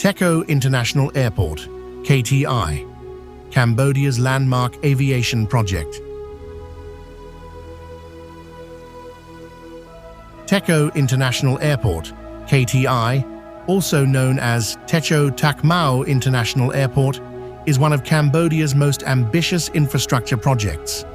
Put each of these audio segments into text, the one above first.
Techo International Airport, KTI, Cambodia's landmark aviation project. Techo International Airport, KTI, also known as Techo International Airport, is one of Cambodia's most ambitious infrastructure projects.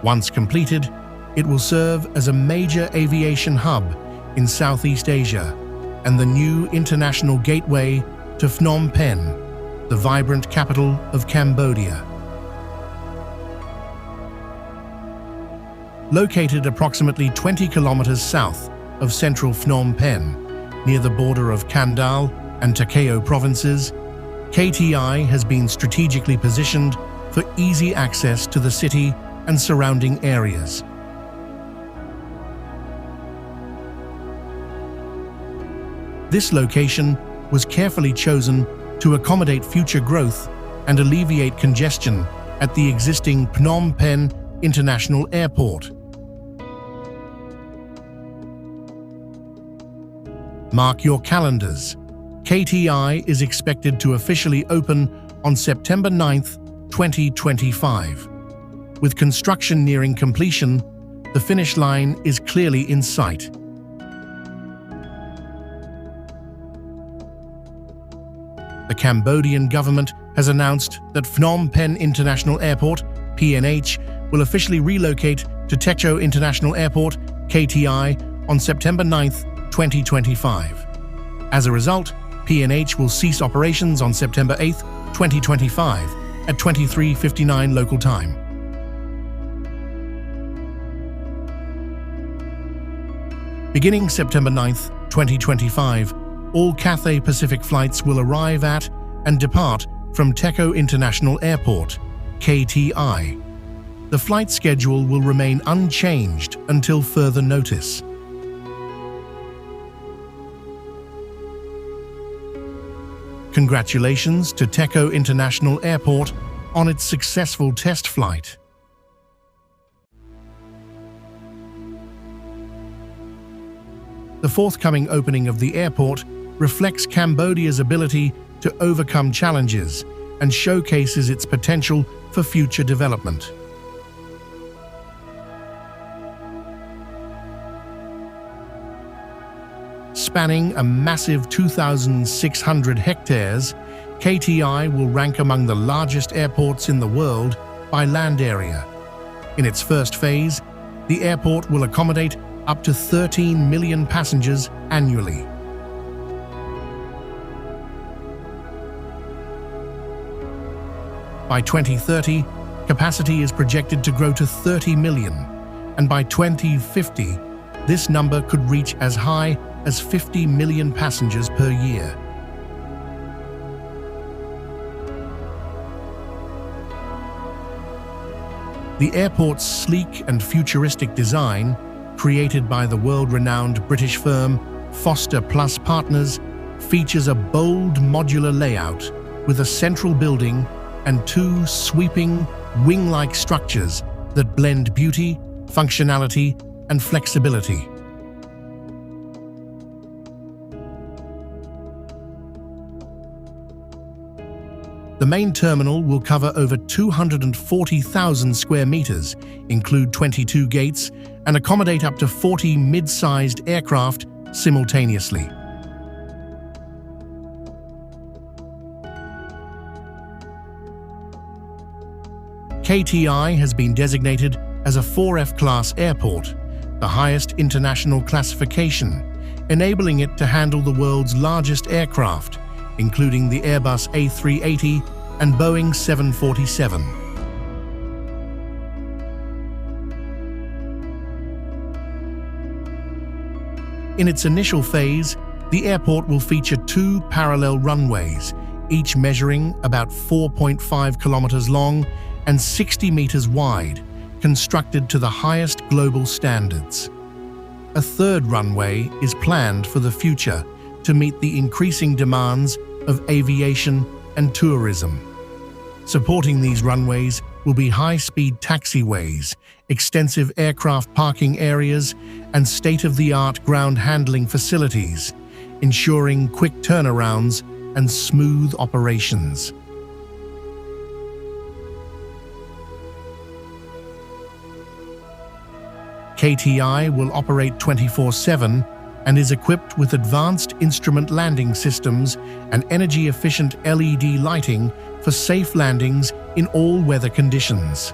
Once completed, it will serve as a major aviation hub in Southeast Asia and the new international gateway to Phnom Penh, the vibrant capital of Cambodia. Located approximately 20 kilometers south of central Phnom Penh, near the border of Kandal and Takeo provinces, KTI has been strategically positioned for easy access to the city and surrounding areas. This location was carefully chosen to accommodate future growth and alleviate congestion at the existing Phnom Penh International Airport. Mark your calendars. KTI is expected to officially open on September 9th, 2025. With construction nearing completion, the finish line is clearly in sight. The Cambodian government has announced that Phnom Penh International Airport, PNH, will officially relocate to Techo International Airport, KTI, on September 9th, 2025. As a result, PNH will cease operations on September 8th, 2025 at 23:59 local time. Beginning September 9th, 2025, all Cathay Pacific flights will arrive at and depart from Techo International Airport, KTI. The flight schedule will remain unchanged until further notice. Congratulations to Techo International Airport on its successful test flight. The forthcoming opening of the airport reflects Cambodia's ability to overcome challenges and showcases its potential for future development. Spanning a massive 2,600 hectares, KTI will rank among the largest airports in the world by land area. In its first phase, the airport will accommodate up to 13 million passengers annually. By 2030, capacity is projected to grow to 30 million, and by 2050, this number could reach as high as 50 million passengers per year. The airport's sleek and futuristic design, created by the world-renowned British firm Foster Plus Partners, features a bold modular layout with a central building and two sweeping, wing-like structures that blend beauty, functionality, and flexibility. The main terminal will cover over 240,000 square meters, include 22 gates, and accommodate up to 40 mid-sized aircraft simultaneously. KTI has been designated as a 4F class airport, the highest international classification, enabling it to handle the world's largest aircraft, including the Airbus A380 and Boeing 747. In its initial phase, the airport will feature two parallel runways, each measuring about 4.5 kilometers long and 60 meters wide, constructed to the highest global standards. A third runway is planned for the future to meet the increasing demands of aviation and tourism. Supporting these runways will be high-speed taxiways, extensive aircraft parking areas, and state-of-the-art ground handling facilities, ensuring quick turnarounds and smooth operations. KTI will operate 24/7 and is equipped with advanced instrument landing systems and energy-efficient LED lighting for safe landings in all weather conditions.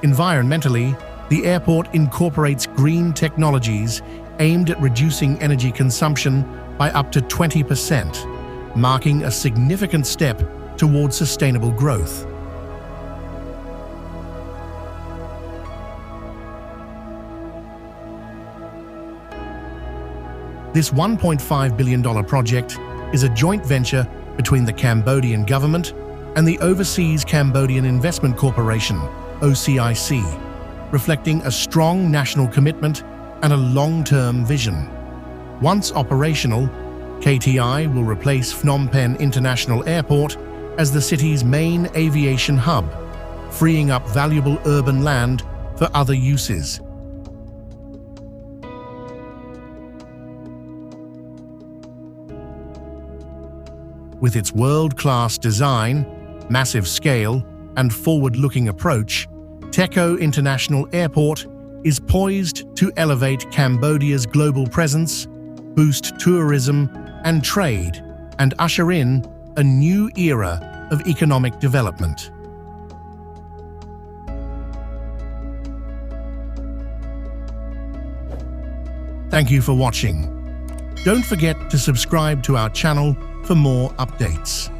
Environmentally, the airport incorporates green technologies aimed at reducing energy consumption by up to 20%, marking a significant step towards sustainable growth. This $1.5 billion project is a joint venture between the Cambodian government and the Overseas Cambodian Investment Corporation, OCIC, reflecting a strong national commitment and a long-term vision. Once operational, KTI will replace Phnom Penh International Airport as the city's main aviation hub, freeing up valuable urban land for other uses. With its world-class design, massive scale, and forward-looking approach, Techo International Airport is poised to elevate Cambodia's global presence, boost tourism and trade, and usher in a new era of economic development. Thank you for watching. Don't forget to subscribe to our channel for more updates.